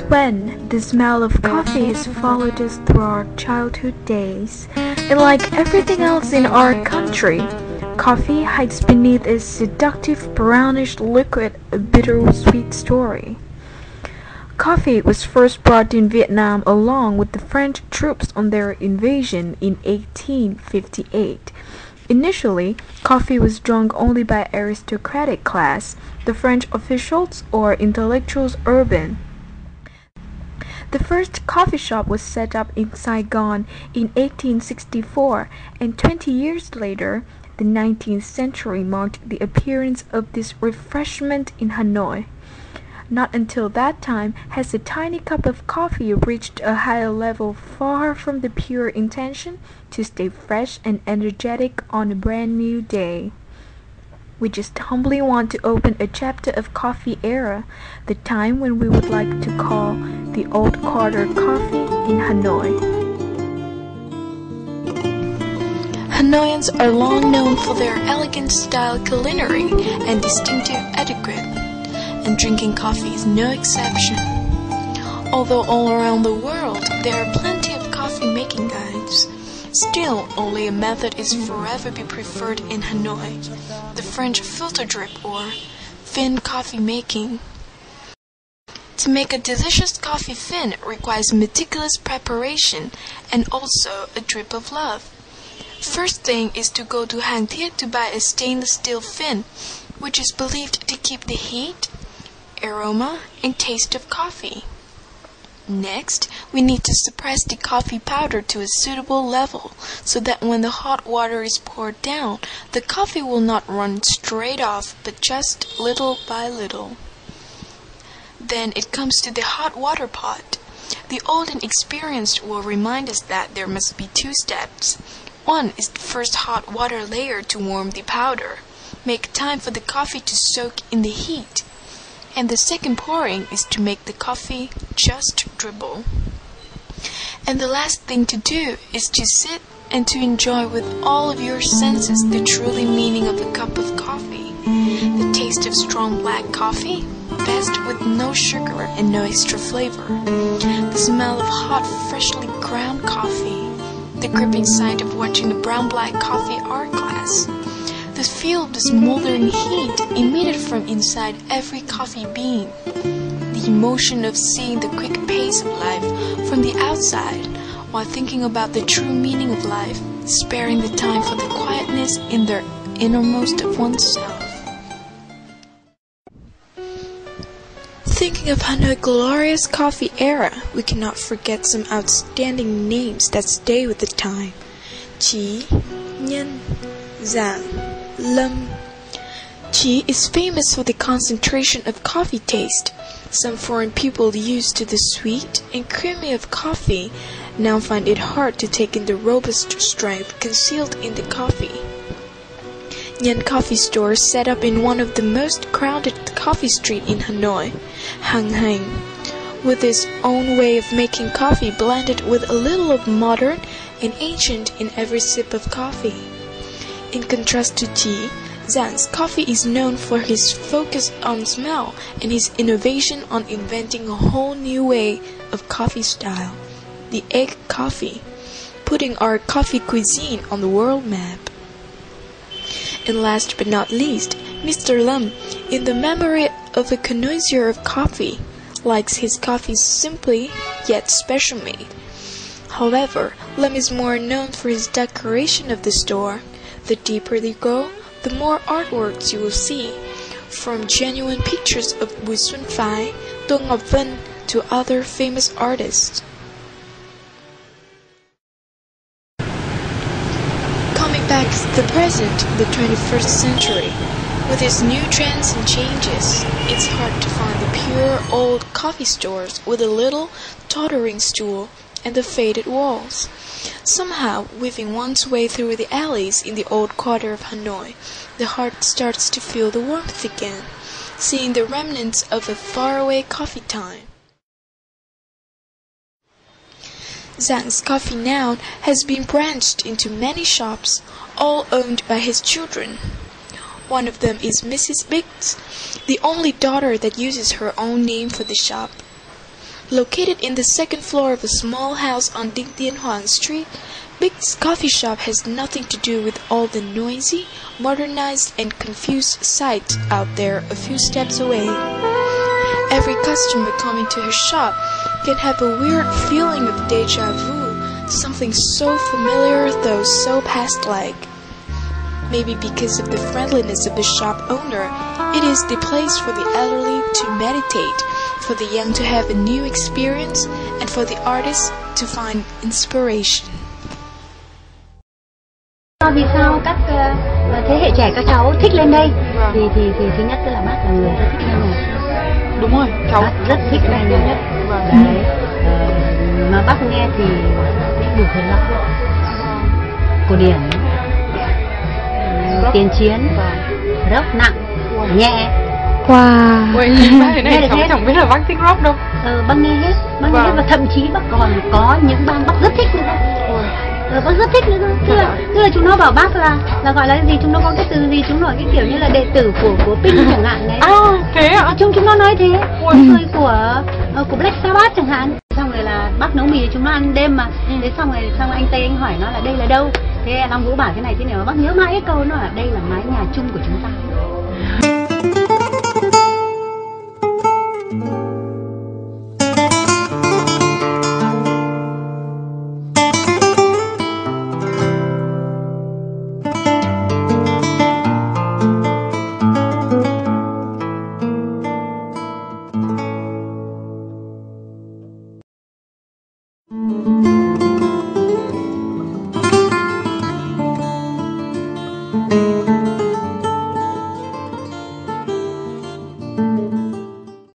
when the smell of coffee has followed us through our childhood days. And like everything else in our country, coffee hides beneath its seductive brownish liquid a bittersweet story. Coffee was first brought in Vietnam along with the French troops on their invasion in 1858. Initially, coffee was drunk only by aristocratic class, the French officials or intellectuals urban. The first coffee shop was set up in Saigon in 1864, and 20 years later, the 19th century marked the appearance of this refreshment in Hanoi. Not until that time has a tiny cup of coffee reached a higher level far from the pure intention to stay fresh and energetic on a brand new day. We just humbly want to open a chapter of coffee era, the time when we would like to call the Old Quarter Coffee in Hanoi. Hanoians are long known for their elegant style culinary and distinctive etiquette, and drinking coffee is no exception. Although all around the world there are plenty of coffee making guides, still only a method is forever be preferred in Hanoi, the French filter drip or fin coffee making. To make a delicious coffee fin requires meticulous preparation and also a drip of love. First thing is to go to Hang Thiet to buy a stainless steel fin, which is believed to keep the heat, aroma, and taste of coffee. Next, we need to suppress the coffee powder to a suitable level so that when the hot water is poured down, the coffee will not run straight off but just little by little. Then it comes to the hot water pot. The old and experienced will remind us that there must be two steps. One is the first hot water layer to warm the powder, make time for the coffee to soak in the heat. And the second pouring is to make the coffee just dribble. And the last thing to do is to sit and to enjoy with all of your senses the truly meaning of a cup of coffee. The taste of strong black coffee, best with no sugar and no extra flavor. The smell of hot, freshly ground coffee. The gripping sight of watching the brown-black coffee hourglass. The feel of the smoldering heat emitted from inside every coffee bean. The emotion of seeing the quick pace of life from the outside while thinking about the true meaning of life, sparing the time for the quietness in the innermost of oneself. Thinking of Hanoi's glorious coffee era, we cannot forget some outstanding names that stay with the time. Qi, Nhân, Zhang, Lâm. Qi is famous for the concentration of coffee taste. Some foreign people used to the sweet and creamy of coffee now find it hard to take in the robust strength concealed in the coffee. Nhân coffee store set up in one of the most crowded coffee streets in Hanoi, Hang Hang, with its own way of making coffee blended with a little of modern and ancient in every sip of coffee. In contrast to Qi, Zhang's coffee is known for his focus on smell and his innovation on inventing a whole new way of coffee style, the egg coffee, putting our coffee cuisine on the world map. And last but not least, Mr. Lem, in the memory of a connoisseur of coffee, likes his coffee simply yet special made. However, Lem is more known for his decoration of the store. The deeper you go, the more artworks you will see, from genuine pictures of Bùi Xuân Phái, Tô Ngọc Vân to other famous artists. Coming back to the present, the 21st century, with its new trends and changes, it's hard to find the pure old coffee stores with a little tottering stool and the faded walls. Somehow, weaving one's way through the alleys in the old quarter of Hanoi, the heart starts to feel the warmth again, seeing the remnants of a faraway coffee time. Zhang's Coffee now has been branched into many shops, all owned by his children. One of them is Mrs. Biggs, the only daughter that uses her own name for the shop. Located in the second floor of a small house on Ding Tiên Hoàng Street, Big's coffee shop has nothing to do with all the noisy, modernized, and confused sights out there a few steps away. Every customer coming to her shop can have a weird feeling of deja vu, something so familiar though so past-like. Maybe because of the friendliness of the shop owner, it is the place for the elderly to meditate, for the young to have a new experience, and for the artists to find inspiration. Vì sao các thế hệ trẻ các cháu thích lên đây? Thì thứ nhất là bác là người rất thích nghe nhạc. Đúng rồi, cháu bác rất thích nghe nhạc. Đấy. Mà bác nghe thì đủ thể loại, cổ điển, tiền chiến, rock nặng, nhẹ. Wow. Ôi, nhìn bác thế này cháu chẳng biết là bác thích rock đâu. Bác nghe hết, bác nghe hết, và thậm chí bác còn có những bang bác rất thích nữa. Bác rất thích nữa. Tức là chúng nó bảo bác là gọi là gì, chúng nó có cái từ gì, chúng nói cái kiểu như là đệ tử của Pink chẳng hạn đấy. Thế ạ? Chúng nó nói thế. Rồi của Black Sabbath chẳng hạn. Xong rồi là bác nấu mì chúng nó ăn đêm mà. Thế xong rồi anh Tây anh hỏi nó là đây là đâu. Thế Long Vũ bảo thế này thế nào, bác nhớ mãi cái câu nó là đây là mái nhà chung của chúng ta.